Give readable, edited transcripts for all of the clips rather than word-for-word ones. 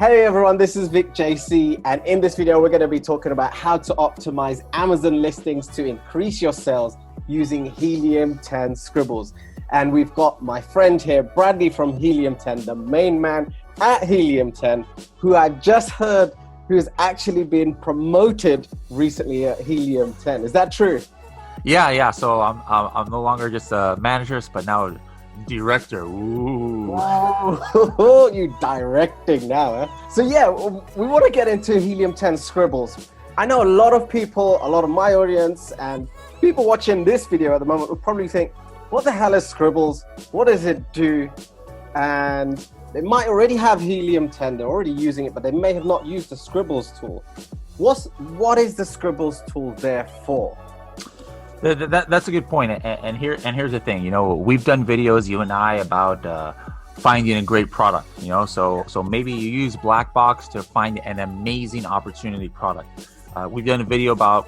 Hey everyone, this is Vik JC, and in this video we're going to be talking about how to optimize Amazon listings to increase your sales using Helium 10 Scribbles. And we've got my friend here, Bradley from Helium 10, the main man at Helium 10, who I just heard who's actually been promoted recently at Helium 10. Is that true? Yeah. So I'm no longer just a manager, but now director. Ooh. Whoa, you directing now, huh? So yeah, we want to get into Helium 10 Scribbles. I know a lot of people, a lot of my audience, and people watching this video at the moment will probably think, what the hell is Scribbles? What does it do? And they might already have Helium 10, they're already using it, but they may have not used the Scribbles tool. What is the Scribbles tool there for? That's a good point. And here's the thing. You know, we've done videos, you and I, about finding a great product. You know, so maybe you use Blackbox to find an amazing opportunity product. We've done a video about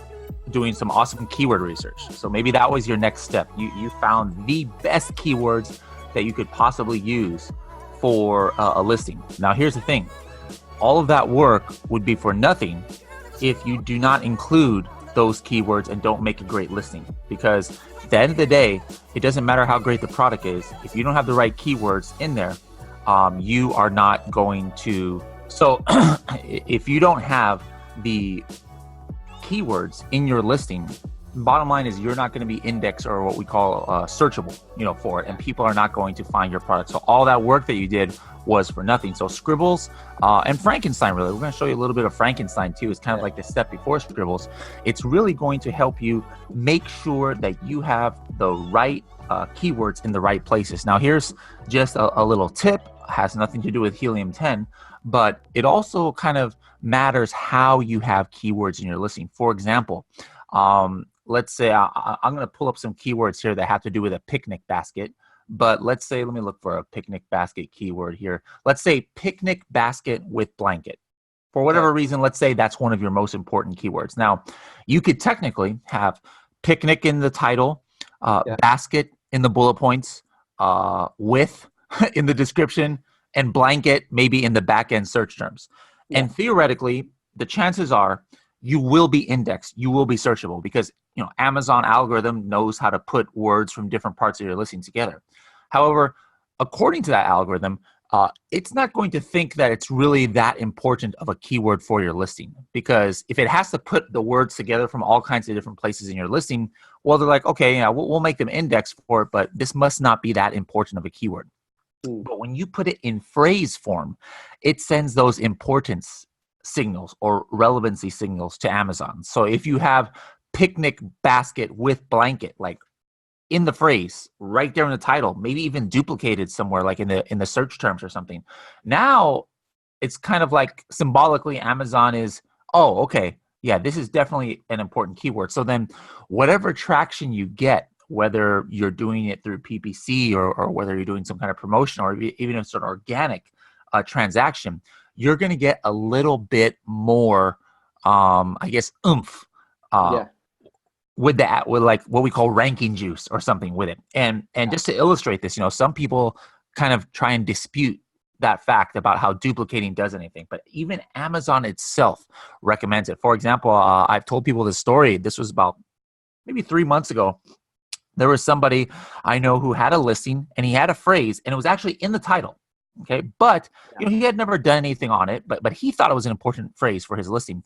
doing some awesome keyword research. So maybe that was your next step. You found the best keywords that you could possibly use for a listing. Now, here's the thing. All of that work would be for nothing if you do not include those keywords and don't make a great listing, because at the end of the day, it doesn't matter how great the product is. If you don't have the right keywords in there, you are not going to. So if you don't have the keywords in your listing, bottom line is you're not going to be indexed, or what we call searchable, for it, and people are not going to find your product. So all that work that you did was for nothing. So Scribbles and Frankenstein, really, we're going to show you a little bit of Frankenstein too. It's kind of like the step before Scribbles. It's really going to help you make sure that you have the right keywords in the right places. Now, here's just a little tip. It has nothing to do with Helium 10, but it also kind of matters how you have keywords in your listing. For example, let's say I'm going to pull up some keywords here that have to do with a picnic basket. But let's say, let me look for a picnic basket keyword here. Let's say picnic basket with blanket. For whatever reason, let's say that's one of your most important keywords. Now, you could technically have picnic in the title, basket in the bullet points, with in the description, and blanket maybe in the back-end search terms. Yeah. And theoretically, the chances are you will be indexed, you will be searchable, because Amazon algorithm knows how to put words from different parts of your listing together. However, according to that algorithm, it's not going to think that it's really that important of a keyword for your listing, because if it has to put the words together from all kinds of different places in your listing, well, they're like, okay, we'll make them index for it, but this must not be that important of a keyword. But when you put it in phrase form, it sends those importance signals or relevancy signals to Amazon. So if you have picnic basket with blanket, like in the phrase right there in the title, maybe even duplicated somewhere, like in the search terms or something, now it's kind of like symbolically Amazon is, oh, okay, yeah, this is definitely an important keyword. So then whatever traction you get, whether you're doing it through PPC or whether you're doing some kind of promotion, or even if it's an organic transaction, you're going to get a little bit more, I guess, oomph with that, with like what we call ranking juice or something with it. And just to illustrate this, some people kind of try and dispute that fact about how duplicating does anything, but even Amazon itself recommends it. For example, I've told people this story. This was about maybe 3 months ago. There was somebody I know who had a listing, and he had a phrase, and it was actually in the title. Okay, but he had never done anything on it, but he thought it was an important phrase for his listing.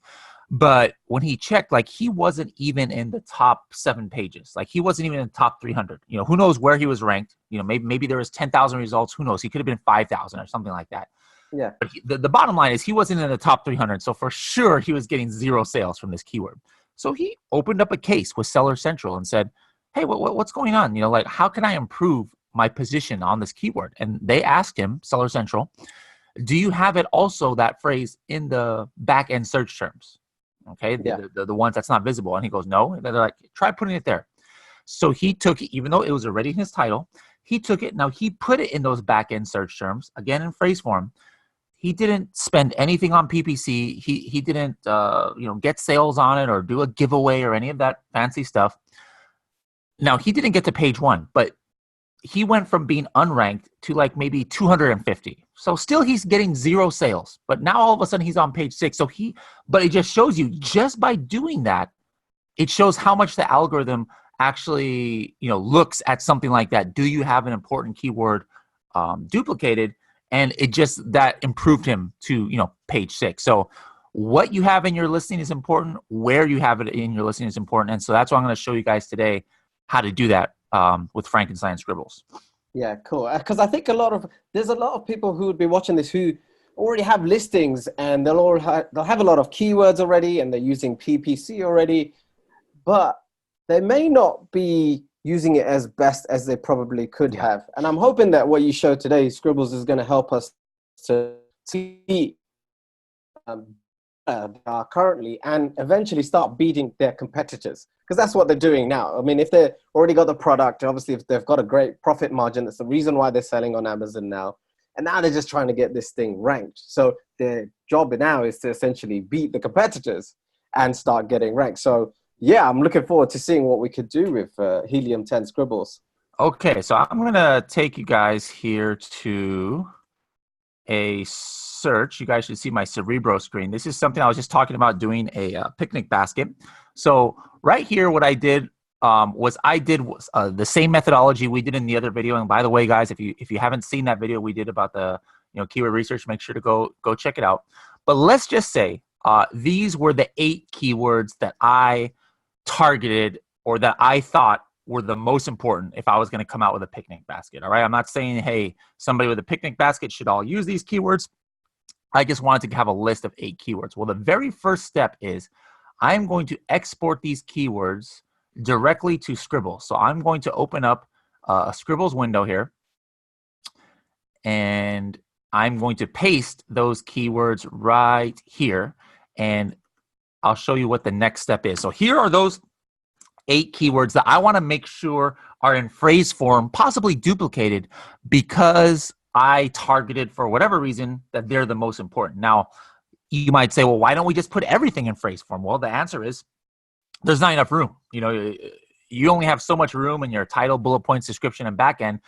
But when he checked, like, he wasn't even in the top 7 pages. Like, he wasn't even in the top 300. Who knows where he was ranked? Maybe there was 10,000 results. Who knows? He could have been 5,000 or something like that. Yeah. But the bottom line is he wasn't in the top 300. So for sure, he was getting 0 sales from this keyword. So he opened up a case with Seller Central and said, hey, what's going on? Like, how can I improve my position on this keyword? And they asked him, Seller Central, do you have it also, that phrase, in the back end search terms? Okay, the ones that's not visible. And he goes, no. And they're like, try putting it there. So he took it, even though it was already in his title, he took it. Now he put it in those back end search terms, again in phrase form. He didn't spend anything on PPC. He didn't get sales on it or do a giveaway or any of that fancy stuff. Now, he didn't get to page 1, but he went from being unranked to like maybe 250. So still he's getting 0 sales, but now all of a sudden he's on page 6. But it just shows you, just by doing that, it shows how much the algorithm actually, looks at something like that. Do you have an important keyword duplicated? And that improved him to, page 6. So what you have in your listing is important. Where you have it in your listing is important. And so that's what I'm going to show you guys today, how to do that with Frankenstein Scribbles. Yeah, cool. Because I think there's a lot of people who would be watching this who already have listings, and they'll have a lot of keywords already, and they're using PPC already, but they may not be using it as best as they probably could have. And I'm hoping that what you showed today, Scribbles, is going to help us to see currently and eventually start beating their competitors, because that's what they're doing now. I mean, if they've already got the product, obviously if they've got a great profit margin, that's the reason why they're selling on Amazon now. And now they're just trying to get this thing ranked. So their job now is to essentially beat the competitors and start getting ranked. So yeah, I'm looking forward to seeing what we could do with Helium 10 Scribbles. Okay, so I'm going to take you guys here to a search. You guys should see my Cerebro screen. This is something I was just talking about, doing a picnic basket. So right here, what I did was the same methodology we did in the other video. And by the way, guys, if you haven't seen that video we did about the keyword research, make sure to go check it out. But let's just say these were the 8 keywords that I targeted, or that I thought were the most important if I was going to come out with a picnic basket. All right. I'm not saying, hey, somebody with a picnic basket should all use these keywords. I just wanted to have a list of 8 keywords. Well, the very first step is I'm going to export these keywords directly to Scribbles. So I'm going to open up a Scribbles window here, and I'm going to paste those keywords right here, and I'll show you what the next step is. So here are those 8 keywords that I want to make sure are in phrase form, possibly duplicated, because I targeted, for whatever reason, that they're the most important. Now, you might say, well, why don't we just put everything in phrase form? Well, the answer is there's not enough room. You only have so much room in your title, bullet points, description, and backend.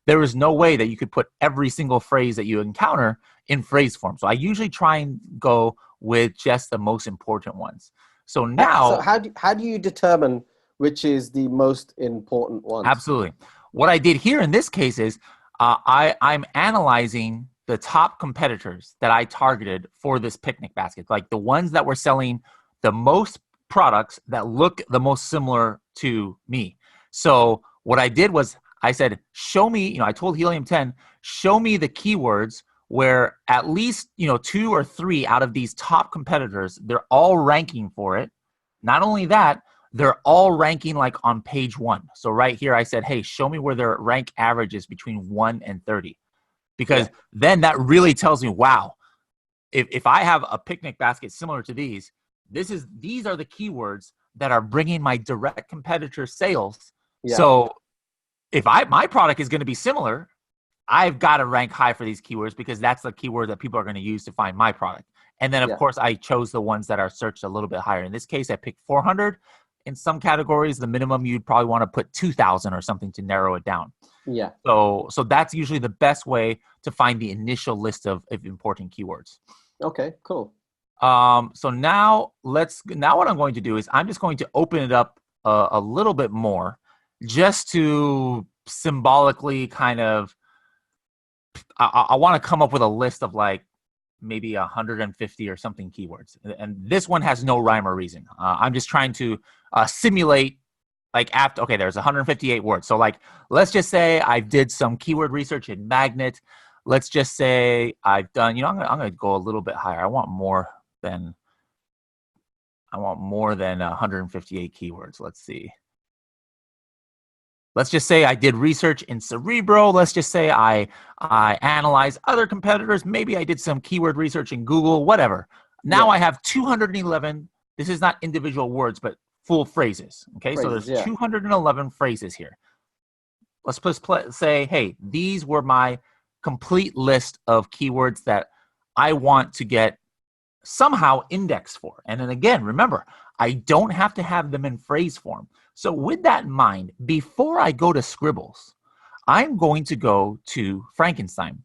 There is no way that you could put every single phrase that you encounter in phrase form. So I usually try and go with just the most important ones. So now, so how do you determine which is the most important one? Absolutely. What I did here in this case is I'm analyzing the top competitors that I targeted for this picnic basket, like the ones that were selling the most products that look the most similar to me. So what I did was I said, show me, I told Helium 10, show me the keywords where at least, 2 or 3 out of these top competitors, they're all ranking for it. Not only that, they're all ranking like on page 1. So right here, I said, hey, show me where their rank average is between 1 and 30. Because then that really tells me, wow, if I have a picnic basket similar to these are the keywords that are bringing my direct competitor sales. Yeah. So if my product is going to be similar, I've got to rank high for these keywords, because that's the keyword that people are going to use to find my product. And then, of course, I chose the ones that are searched a little bit higher. In this case, I picked 400. In some categories, the minimum you'd probably want to put 2,000 or something to narrow it down. Yeah. So that's usually the best way to find the initial list of important keywords. Okay, cool. So now what I'm going to do is I'm just going to open it up a little bit more, just to symbolically kind of, I want to come up with a list of like maybe 150 or something keywords. And this one has no rhyme or reason. I'm just trying to simulate, like, there's 158 words. So like, let's just say I did some keyword research in Magnet. Let's just say I've done, I'm going to go a little bit higher. I want more than 158 keywords. Let's see. Let's just say I did research in Cerebro. Let's just say I analyzed other competitors. Maybe I did some keyword research in Google, whatever. Now I have 211. This is not individual words, but full phrases. Okay, so there's 211 phrases here. Let's say, hey, these were my complete list of keywords that I want to get somehow indexed for. And then again, remember, I don't have to have them in phrase form. So with that in mind, before I go to Scribbles, I'm going to go to Frankenstein.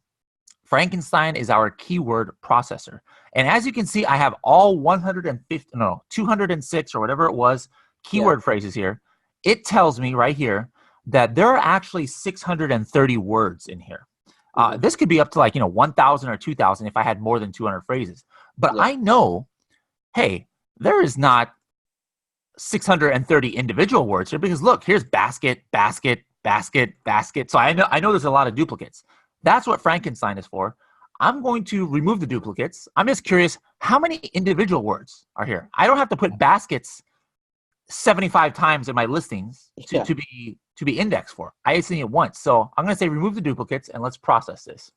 Frankenstein is our keyword processor. And as you can see, I have all 206 or whatever it was keyword phrases here. It tells me right here that there are actually 630 words in here. This could be up to like, 1,000 or 2,000 if I had more than 200 phrases. But I know, hey, there is not 630 individual words here because look, here's basket, basket, basket, basket. So I know there's a lot of duplicates. That's what Frankenstein is for. I'm going to remove the duplicates. I'm just curious, how many individual words are here? I don't have to put baskets 75 times in my listings to be indexed for. I just need it once. So I'm going to say remove the duplicates and let's process this.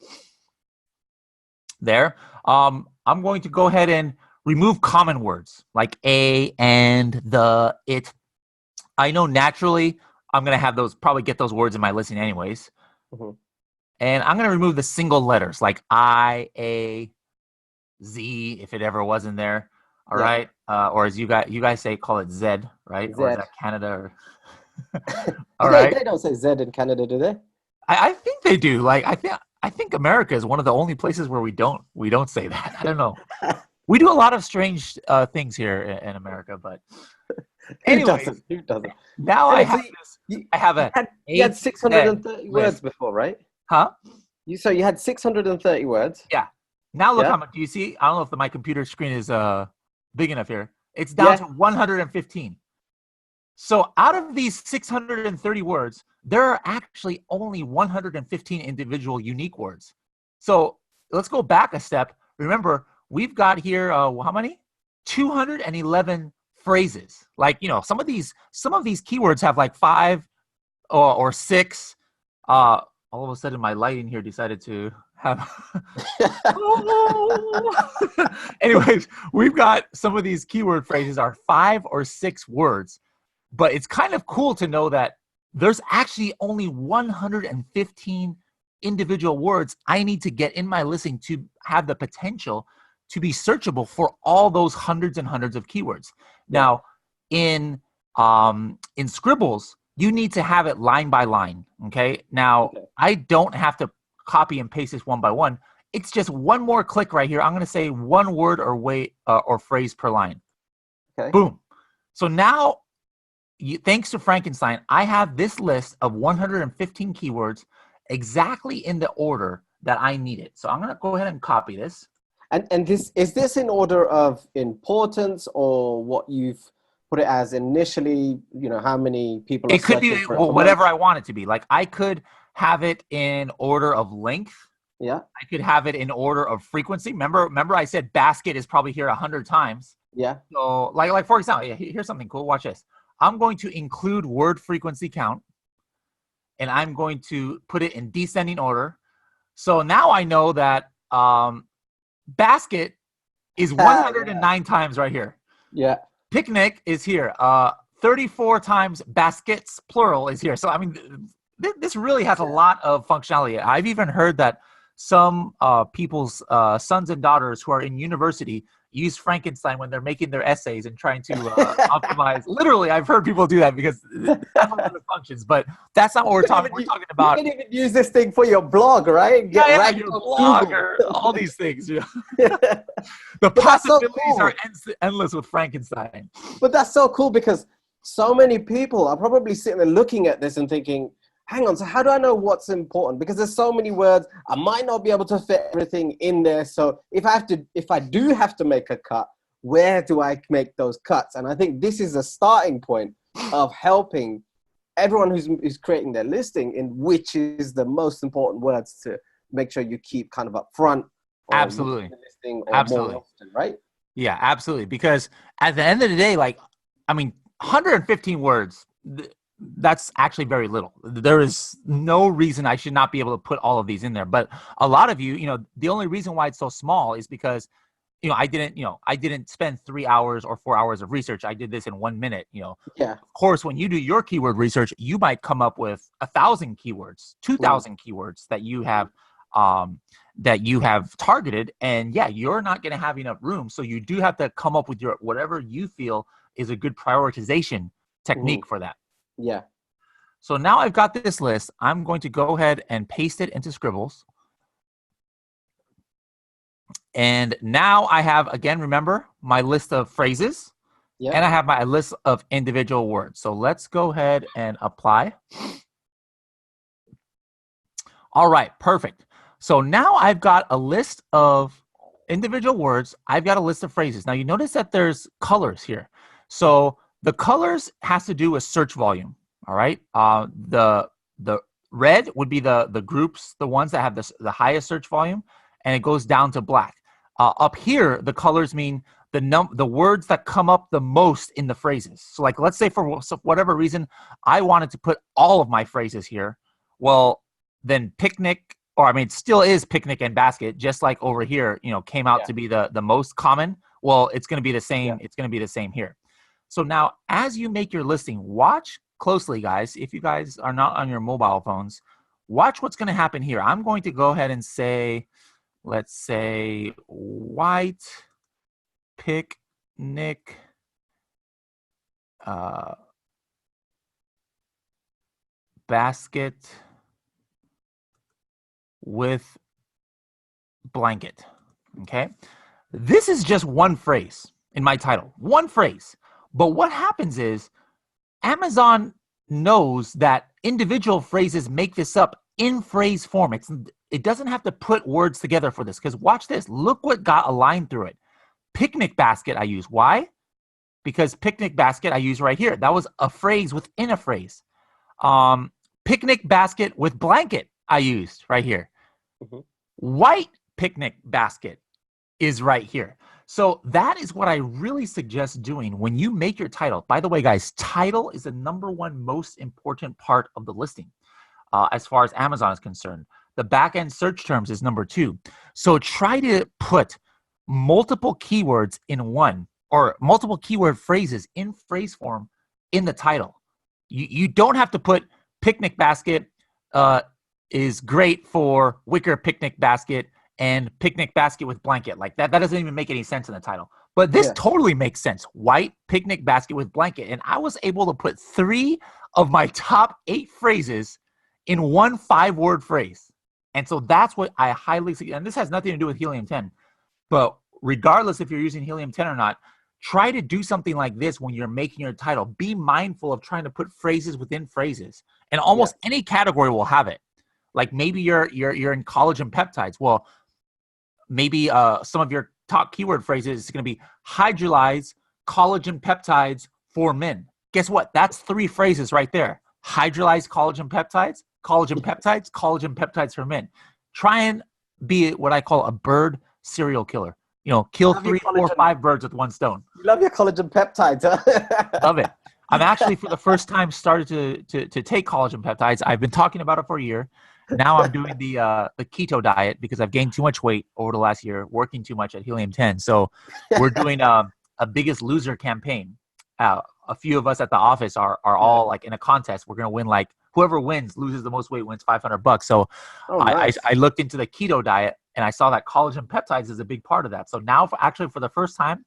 There. I'm going to go ahead and remove common words like a, and, the, it. I know naturally I'm going to have those, probably get those words in my listing anyways. And I'm going to remove the single letters like I, A, Z, if it ever was in there. All right. Or as you guys say, call it Z, right? Z. Or is that Canada? Or all right. They don't say Z in Canada, do they? I think they do. Like I think America is one of the only places where we don't say that. I don't know. We do a lot of strange things here in America, but anyway, who doesn't? Now I have this. I have you had 630 words before, right? Huh? So you had 630 words. Yeah. Now look how much. Do you see? I don't know if my computer screen is big enough here. It's down to 115. So out of these 630 words, there are actually only 115 individual unique words. So let's go back a step. Remember, we've got here how many? 211 phrases. Like, some of these keywords have like 5 or 6. All of a sudden my lighting here decided to have anyways, we've got some of these keyword phrases are 5 or 6 words, but it's kind of cool to know that there's actually only 115 individual words I need to get in my listing to have the potential to be searchable for all those hundreds and hundreds of keywords. Now in Scribbles, you need to have it line by line. Okay. Now I don't have to copy and paste this one by one. It's just one more click right here. I'm going to say one word or phrase per line. Okay. Boom. So now, thanks to Frankenstein, I have this list of 115 keywords exactly in the order that I need it. So I'm going to go ahead and copy this. And is this in order of importance or what you've put it as initially, how many people are searching for it? It could be whatever I want it to be. Like I could have it in order of length. Yeah. I could have it in order of frequency. Remember I said basket is probably here 100 times. Yeah. So like for example, here's something cool. Watch this. I'm going to include word frequency count and I'm going to put it in descending order. So now I know that basket is 109 times right here. Yeah. Picnic is here. 34 times baskets, plural, is here. So, I mean, this really has a lot of functionality. I've even heard that some people's sons and daughters who are in university use Frankenstein when they're making their essays and trying to optimize. Literally, I've heard people do that because that's one of the functions. But that's not what we're talking about. You can even use this thing for your blog, right? Your blog or all these things. The possibilities are endless with Frankenstein. But that's so cool because so many people are probably sitting there looking at this and thinking, hang on, so how do I know what's important? Because there's so many words, I might not be able to fit everything in there. So if I do have to make a cut, where do I make those cuts? And I think this is a starting point of helping everyone who's creating their listing in which is the most important words to make sure you keep kind of up front. Absolutely. Listing or more often, right? Yeah, absolutely. Because at the end of the day, 115 words, that's actually very little. There is no reason I should not be able to put all of these in there. But a lot of you, the only reason why it's so small is because, I didn't spend 3 hours or 4 hours of research. I did this in 1 minute, Yeah. Of course, when you do your keyword research, you might come up with 1,000 keywords, 2,000 keywords that you have targeted. And you're not going to have enough room. So you do have to come up with whatever you feel is a good prioritization technique for that. Yeah. So now I've got this list. I'm going to go ahead and paste it into Scribbles. And now I have, again, remember, my list of phrases. Yeah. And I have my list of individual words. So let's go ahead and apply. All right, perfect. So now I've got a list of individual words. I've got a list of phrases. Now you notice that there's colors here. So the colors has to do with search volume. All right. The red would be the groups, the ones that have the highest search volume, and it goes down to black. Up here, the colors mean the words that come up the most in the phrases. So like, let's say for whatever reason, I wanted to put all of my phrases here. Well, then picnic, or I mean, it still is picnic and basket, just like over here, you know, came out to be the most common. Well, it's going to be the same. Yeah. It's going to be the same here. So now as you make your listing, watch closely, guys. If you guys are not on your mobile phones, watch what's going to happen here. I'm going to go ahead and say, let's say white picnic basket with blanket. Okay. This is just one phrase in my title, one phrase. But what happens is Amazon knows that individual phrases make this up in phrase form. It doesn't have to put words together for this, because watch this. Look what got a line through it. Picnic basket I use. Why? Because picnic basket I use right here. That was a phrase within a phrase. Picnic basket with blanket I used right here. Mm-hmm. White picnic basket is right here. So that is what I really suggest doing when you make your title. By the way, guys, title is the #1 most important part of the listing as far as Amazon is concerned. The back-end search terms is #2. So try to put multiple keywords in one, or multiple keyword phrases in phrase form in the title. You don't have to put picnic basket is great for wicker picnic basket and picnic basket with blanket. Like that doesn't even make any sense in the title. But this totally makes sense. White picnic basket with blanket. And I was able to put 3 of my top 8 phrases in one 5-word phrase. And so that's what I highly suggest. And this has nothing to do with Helium 10. But regardless if you're using Helium 10 or not, try to do something like this when you're making your title. Be mindful of trying to put phrases within phrases. And almost any category will have it. Like maybe you're in collagen peptides. Well, maybe some of your top keyword phrases is going to be hydrolyze collagen peptides for men. Guess what? That's 3 phrases right there. Hydrolyze collagen peptides, collagen peptides for men. Try and be what I call a bird serial killer. You know, kill 3, 4, 5 birds with one stone. You love your collagen peptides, huh? Love it. I'm actually, for the first time, started to take collagen peptides. I've been talking about it for a year. Now I'm doing the keto diet because I've gained too much weight over the last year, working too much at Helium 10. So we're doing a Biggest Loser campaign. A few of us at the office are all like in a contest. We're going to win, like whoever wins, loses the most weight, wins $500. So nice. I looked into the keto diet and I saw that collagen peptides is a big part of that. So now for the first time,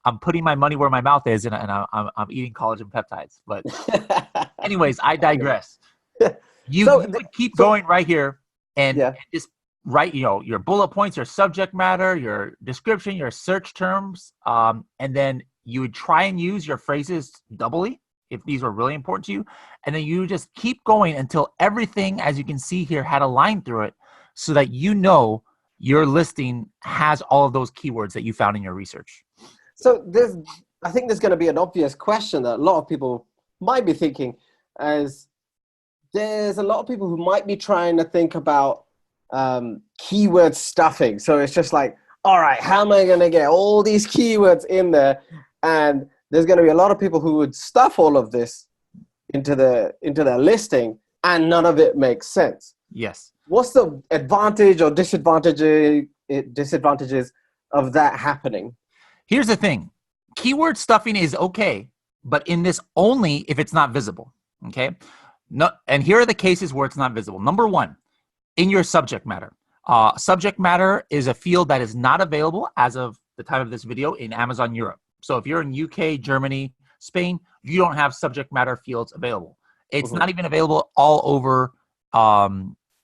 I'm putting my money where my mouth is, and I'm eating collagen peptides. But anyways, I digress. You keep going right here and just write, your bullet points, your subject matter, your description, your search terms, and then you would try and use your phrases doubly if these were really important to you. And then you just keep going until everything, as you can see here, had a line through it so that your listing has all of those keywords that you found in your research. So I think there's going to be an obvious question that a lot of people might be thinking, as there's a lot of people who might be trying to think about keyword stuffing. So it's just like, all right, how am I going to get all these keywords in there? And there's going to be a lot of people who would stuff all of this into their listing, and none of it makes sense. Yes. What's the advantage or disadvantages of that happening? Here's the thing. Keyword stuffing is okay, but in this only if it's not visible. Okay. No, and here are the cases where it's not visible. Number 1, in your subject matter. Subject matter is a field that is not available as of the time of this video in Amazon Europe. So if you're in UK, Germany, Spain, you don't have subject matter fields available. It's not even available all over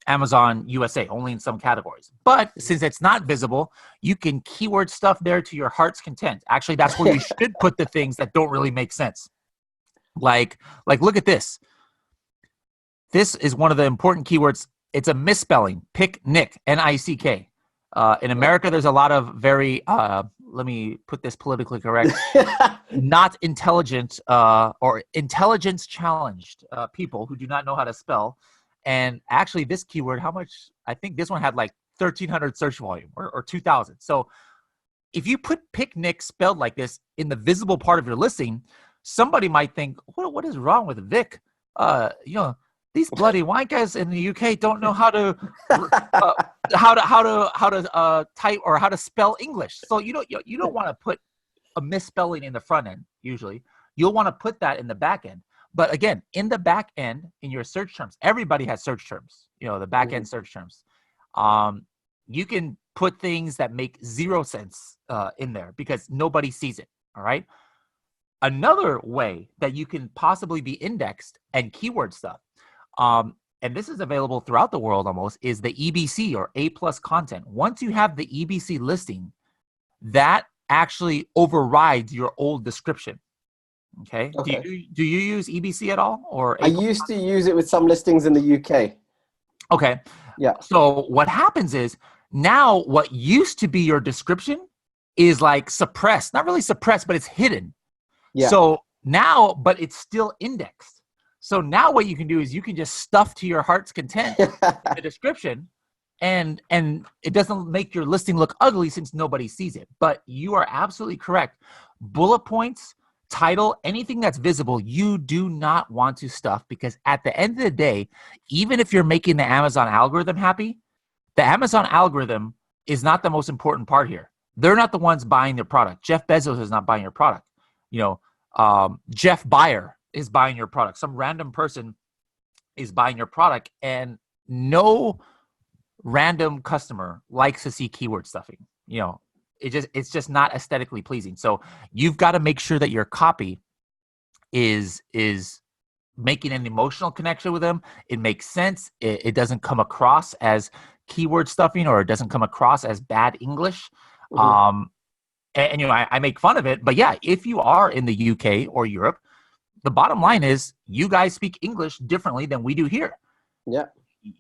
Amazon USA, only in some categories. But since it's not visible, you can keyword stuff there to your heart's content. Actually, that's where you should put the things that don't really make sense. Like look at this. This is one of the important keywords. It's a misspelling, picnic, N-I-C-K. In America, there's a lot of very, let me put this politically correct, not intelligent or intelligence challenged people who do not know how to spell. And actually this keyword, how much, I think this one had like 1,300 search volume or 2,000. So if you put picnic spelled like this in the visible part of your listing, somebody might think, what is wrong with Vik? These bloody white guys in the UK don't know how to type or how to spell English. So you don't want to put a misspelling in the front end. Usually, you'll want to put that in the back end. But again, in the back end, in your search terms, everybody has search terms. The back end search terms. You can put things that make zero sense in there because nobody sees it. All right. Another way that you can possibly be indexed and keyword stuff. And this is available throughout the world almost, is the EBC or A+ content. Once you have the EBC listing, that actually overrides your old description. Okay. Do you use EBC at all? Or I used to use it with some listings in the UK. Okay. Yeah. So what happens is now what used to be your description is like suppressed, not really suppressed, but it's hidden. Yeah. So now, but it's still indexed. So now what you can do is you can just stuff to your heart's content in the description, and it doesn't make your listing look ugly since nobody sees it. But you are absolutely correct. Bullet points, title, anything that's visible, you do not want to stuff, because at the end of the day, even if you're making the Amazon algorithm happy, the Amazon algorithm is not the most important part here. They're not the ones buying their product. Jeff Bezos is not buying your product. Jeff Buyer is buying your product. Some random person is buying your product, and no random customer likes to see keyword stuffing. It's just not aesthetically pleasing. So you've got to make sure that your copy is making an emotional connection with them. It makes sense. It doesn't come across as keyword stuffing, or it doesn't come across as bad English. I make fun of it, but yeah, if you are in the UK or Europe, the bottom line is you guys speak English differently than we do here. Yeah.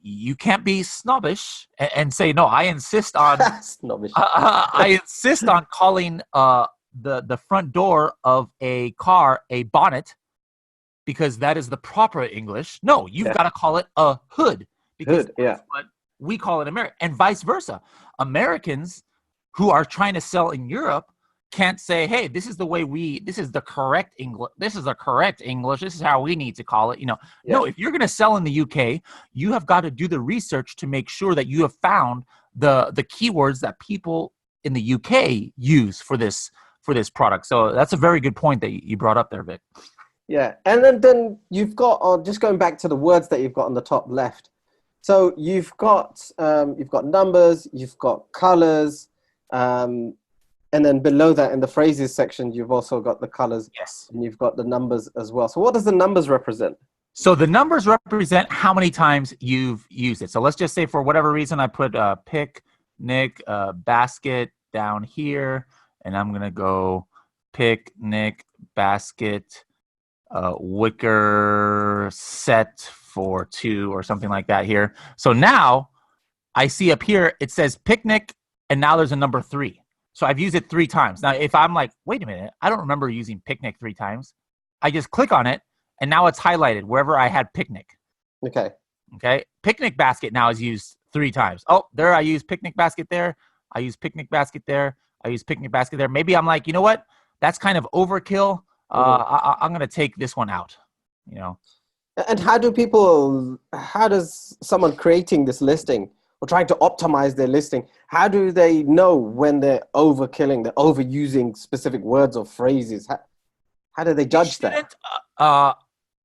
You can't be snobbish and say, no, I insist on snobbish. I insist on calling the front door of a car a bonnet, because that is the proper English. No, you've got to call it a hood, because that's what we call it in America, and vice versa. Americans who are trying to sell in Europe can't say, hey, this is the correct English. This is the correct English. This is how we need to call it. No, if you're going to sell in the UK, you have got to do the research to make sure that you have found the keywords that people in the UK use for this product. So that's a very good point that you brought up there, Vik. Yeah. And then you've got, just going back to the words that you've got on the top left. So you've got numbers, you've got colors, and then below that in the phrases section, you've also got the colors. Yes. And you've got the numbers as well. So what does the numbers represent? So the numbers represent how many times you've used it. So let's just say for whatever reason, I put picnic basket down here, and I'm going to go picnic basket wicker set for 2 or something like that here. So now I see up here, it says picnic, and now there's a number 3. So I've used it 3 times. Now, if I'm like, wait a minute, I don't remember using picnic 3 times, I just click on it, and now it's highlighted wherever I had picnic. Okay. Picnic basket now is used 3 times. Oh, there I use picnic basket there. I use picnic basket there. I use picnic basket there. Maybe I'm like, you know what? That's kind of overkill. I'm going to take this one out, And how does someone creating this listing or trying to optimize their listing, how do they know when they're overkilling, they're overusing specific words or phrases? How do they judge that?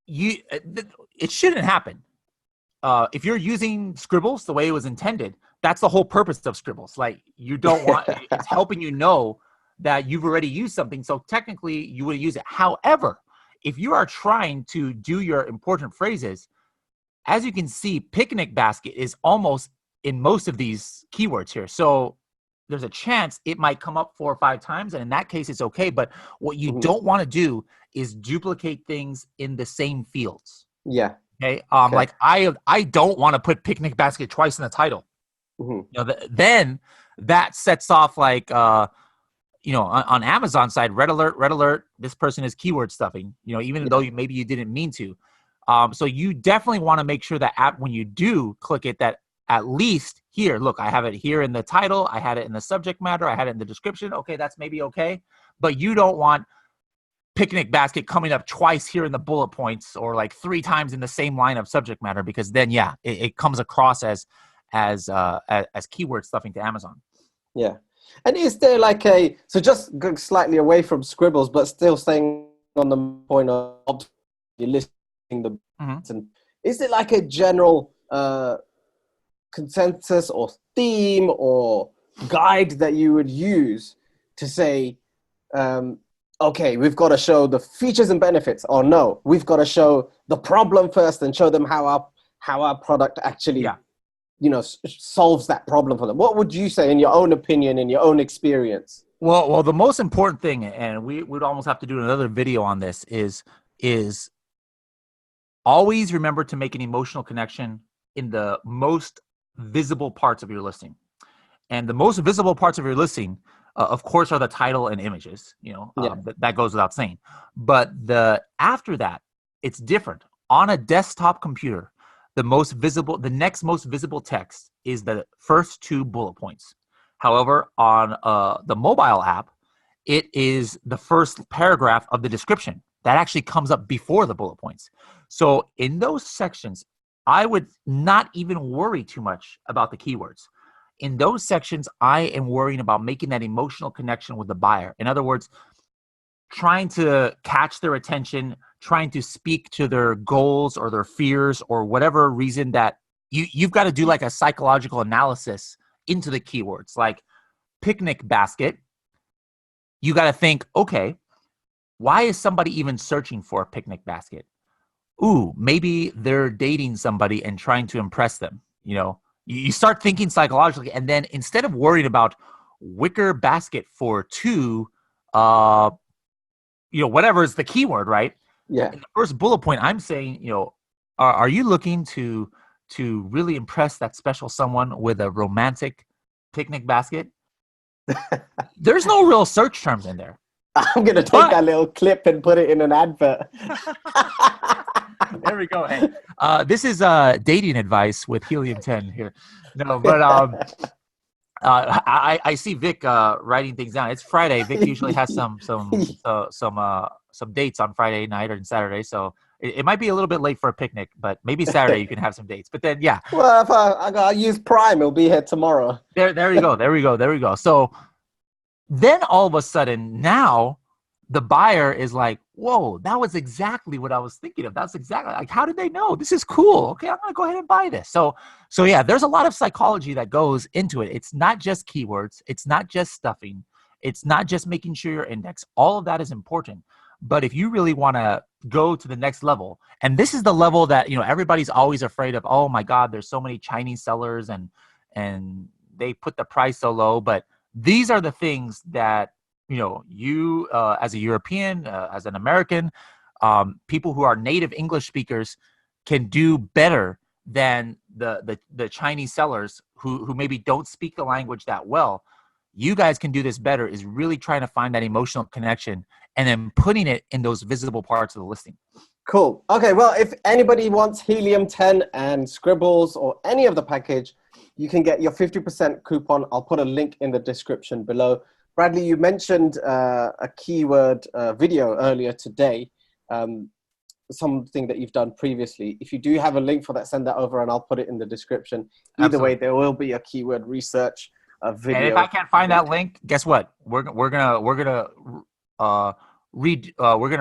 It shouldn't happen. If you're using Scribbles the way it was intended, that's the whole purpose of Scribbles. Like, you don't want, it's helping you know that you've already used something. So technically you would use it. However, if you are trying to do your important phrases, as you can see, picnic basket is almost in most of these keywords here. So there's a chance it might come up 4 or 5 times. And in that case, it's okay. But what you don't want to do is duplicate things in the same fields. Yeah. Okay. Like I don't want to put picnic basket twice in the title. You know, then that sets off like, you know, on Amazon side, red alert, this person is keyword stuffing, you know, even though maybe you didn't mean to. So you definitely want to make sure that when you do click it, that at least here, look, I have it here in the title, I had it in the subject matter, I had it in the description. Okay, that's maybe okay. But you don't want picnic basket coming up twice here in the bullet points or like 3 times in the same line of subject matter, because then, yeah, it comes across as keyword stuffing to Amazon. Yeah. And is there like so just going slightly away from Scribbles, but still staying on the point of you're listing the, and is it like a general consensus or theme or guide that you would use to say, okay, we've got to show the features and benefits, or no, we've got to show the problem first and show them how our product actually, you know, solves that problem for them? What would you say in your own opinion, in your own experience? Well, the most important thing, and we would almost have to do another video on this, is always remember to make an emotional connection in the most visible parts of your listing. And the most visible parts of your listing, of course, are the title and images. You know, that goes without saying. But after that, it's different. On a desktop computer, the next most visible text is the first 2 bullet points. However, on the mobile app, it is the first paragraph of the description that actually comes up before the bullet points. So in those sections, I would not even worry too much about the keywords. In those sections, I am worrying about making that emotional connection with the buyer. In other words, trying to catch their attention, trying to speak to their goals or their fears or whatever reason that you've got to do like a psychological analysis into the keywords. Like picnic basket, you got to think, okay, why is somebody even searching for a picnic basket? Ooh, maybe they're dating somebody and trying to impress them. You know, you start thinking psychologically, and then instead of worrying about wicker basket for 2, you know, whatever is the keyword, right? Yeah. In the first bullet point, I'm saying, you know, are you looking to really impress that special someone with a romantic picnic basket? There's no real search terms in there. I'm going to take that little clip and put it in an advert. There we go. Hey, this is dating advice with Helium 10 here. No, but I see Vik writing things down. It's Friday. Vik usually has some dates on Friday night or Saturday, so it might be a little bit late for a picnic, but maybe Saturday you can have some dates. But then, yeah. Well, if I gotta use Prime, it'll be here tomorrow. There you go. So then all of a sudden, now the buyer is like, whoa, that was exactly what I was thinking of. That's exactly like, how did they know? This is cool. Okay, I'm gonna go ahead and buy this. So yeah, there's a lot of psychology that goes into it. It's not just keywords. It's not just stuffing. It's not just making sure your index. All of that is important. But if you really want to go to the next level, and this is the level that, you know, everybody's always afraid of, oh my God, there's so many Chinese sellers and they put the price so low. But these are the things that, you know, you as a European, as an American, people who are native English speakers can do better than the Chinese sellers who maybe don't speak the language that well. You guys can do this better, is really trying to find that emotional connection and then putting it in those visible parts of the listing. Cool. Okay, well, if anybody wants Helium 10 and Scribbles or any of the package, you can get your 50% coupon. I'll put a link in the description below. Bradley, you mentioned a keyword video earlier today, something that you've done previously. If you do have a link for that, send that over and I'll put it in the description. Either way, there will be a keyword research video. And if I can't find that link, guess what? We're gonna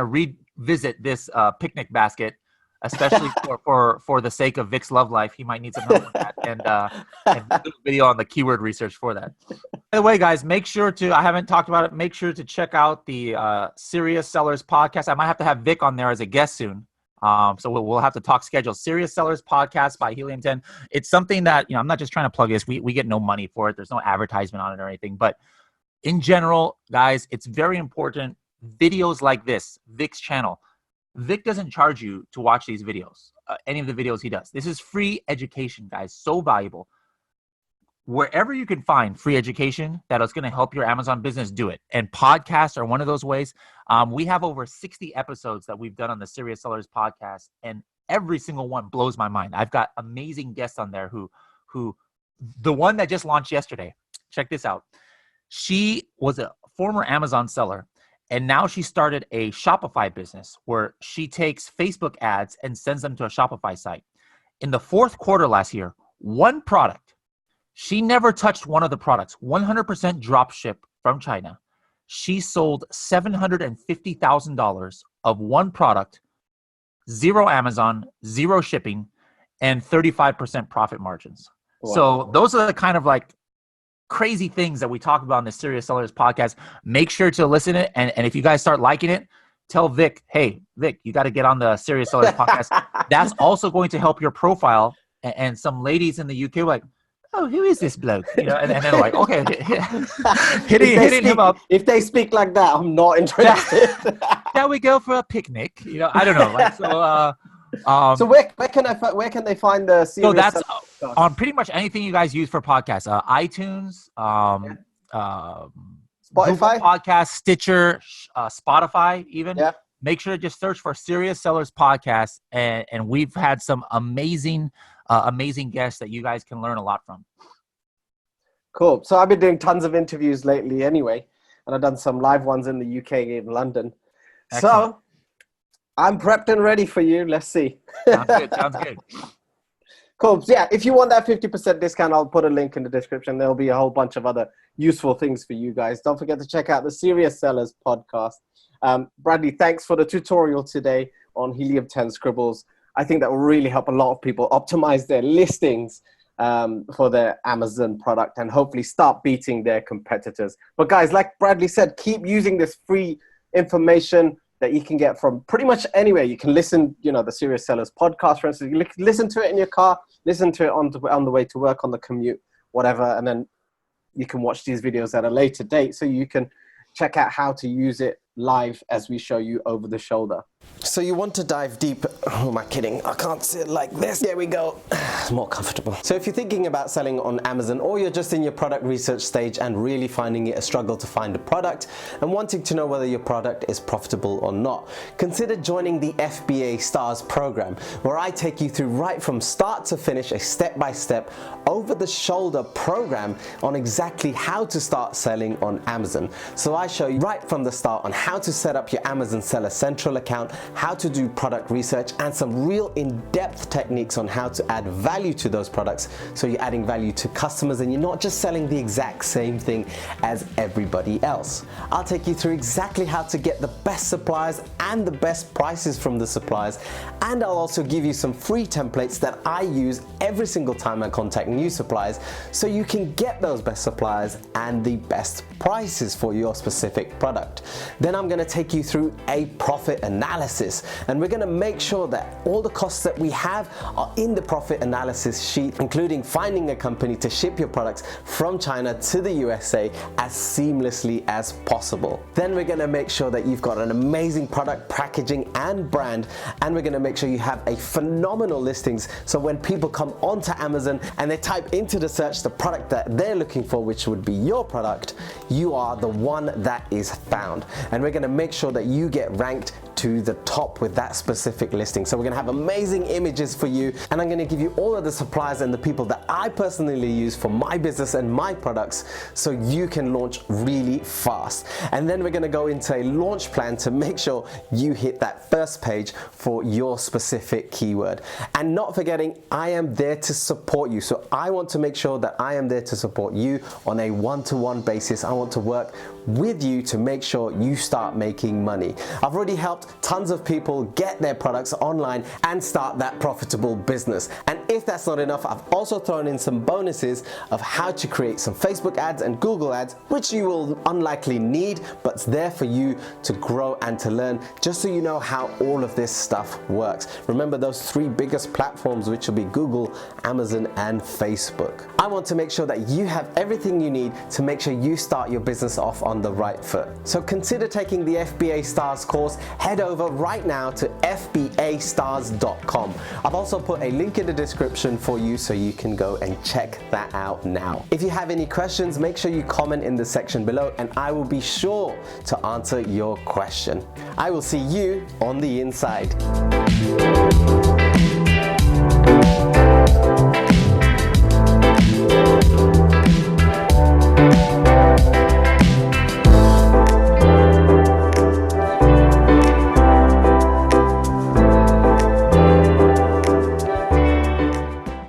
revisit this picnic basket especially for the sake of Vic's love life. He might need some help with that, and a little video on the keyword research for that. By the way, guys, make sure to, I haven't talked about it, make sure to check out the Serious Sellers podcast. I might have to have Vic on there as a guest soon. So we'll have to talk schedule. Serious Sellers podcast by Helium 10. It's something that, I'm not just trying to plug this. We get no money for it. There's no advertisement on it or anything. But in general, guys, it's very important. Videos like this, Vic's channel. Vic doesn't charge you to watch these videos, any of the videos he does. This is free education, guys. So valuable. Wherever you can find free education that is going to help your Amazon business, do it. And podcasts are one of those ways. We have over 60 episodes that we've done on the Serious Sellers podcast, and every single one blows my mind. I've got amazing guests on there who the one that just launched yesterday, check this out. She was a former Amazon seller, and now she started a Shopify business where she takes Facebook ads and sends them to a Shopify site. In the fourth quarter last year, one product, she never touched one of the products, 100% drop ship from China. She sold $750,000 of one product, zero Amazon, zero shipping, and 35% profit margins. Wow. So those are the kind of like crazy things that we talk about on the Serious Sellers podcast. Make sure to listen to it. And if you guys start liking it, tell Vic, hey, Vic, you got to get on the Serious Sellers podcast. That's also going to help your profile. And some ladies in the UK were like, oh, who is this bloke? And then they're like, okay, hitting him up. If they speak like that, I'm not interested. Shall we go for a picnic? I don't know. Like, so where can they find the series? So that's on pretty much anything you guys use for podcasts. iTunes, Spotify, Podcast, Stitcher, Spotify, even. Yeah. Make sure to just search for Serious Sellers Podcast, and we've had some amazing guests that you guys can learn a lot from. Cool. So I've been doing tons of interviews lately anyway, and I've done some live ones in the UK, in London. Excellent. So I'm prepped and ready for you. Let's see. Sounds good. Cool. So yeah, if you want that 50% discount, I'll put a link in the description. There'll be a whole bunch of other useful things for you guys. Don't forget to check out the Serious Sellers podcast. Bradley, thanks for the tutorial today on Helium 10 Scribbles. I think that will really help a lot of people optimize their listings for their Amazon product and hopefully start beating their competitors. But guys, like Bradley said, keep using this free information that you can get from pretty much anywhere. You can listen, the Serious Sellers podcast, for instance. You listen to it in your car, listen to it on the way to work, on the commute, whatever. And then you can watch these videos at a later date so you can check out how to use it live as we show you over the shoulder. So you want to dive deep. Oh, am I kidding? I can't sit like this. There we go. It's more comfortable. So if you're thinking about selling on Amazon, or you're just in your product research stage and really finding it a struggle to find a product and wanting to know whether your product is profitable or not, consider joining the FBA Stars program, where I take you through right from start to finish a step-by-step over-the-shoulder program on exactly how to start selling on Amazon. So I show you right from the start on how to set up your Amazon Seller Central account, how to do product research, and some real in-depth techniques on how to add value to those products, so you're adding value to customers and you're not just selling the exact same thing as everybody else. I'll take you through exactly how to get the best suppliers and the best prices from the suppliers, and I'll also give you some free templates that I use every single time I contact new suppliers, so you can get those best suppliers and the best prices for your specific product. Then I'm going to take you through a profit analysis, and we're going to make sure that all the costs that we have are in the profit analysis sheet, including finding a company to ship your products from China to the USA as seamlessly as possible. Then we're going to make sure that you've got an amazing product packaging and brand, and we're going to make sure you have a phenomenal listings, so when people come onto Amazon and they type into the search the product that they're looking for, which would be your product, you are the one that is found. And we're going to make sure that you get ranked to the top with that specific listing. So we're going to have amazing images for you, and I'm going to give you all of the suppliers and the people that I personally use for my business and my products, so you can launch really fast. And then we're going to go into a launch plan to make sure you hit that first page for your specific keyword. And not forgetting, I am there to support you. So I want to make sure that I am there to support you on a one-to-one basis. I want to work with you to make sure you start making money. I've already helped tons of people get their products online and start that profitable business. And if that's not enough, I've also thrown in some bonuses of how to create some Facebook ads and Google ads, which you will unlikely need, but it's there for you to grow and to learn, just so you know how all of this stuff works. Remember those three biggest platforms, which will be Google, Amazon, and Facebook. I want to make sure that you have everything you need to make sure you start your business off on the right foot. So consider taking the FBA Stars course. Head over right now to FBAstars.com. I've also put a link in the description for you so you can go and check that out now. If you have any questions, make sure you comment in the section below and I will be sure to answer your question. I will see you on the inside.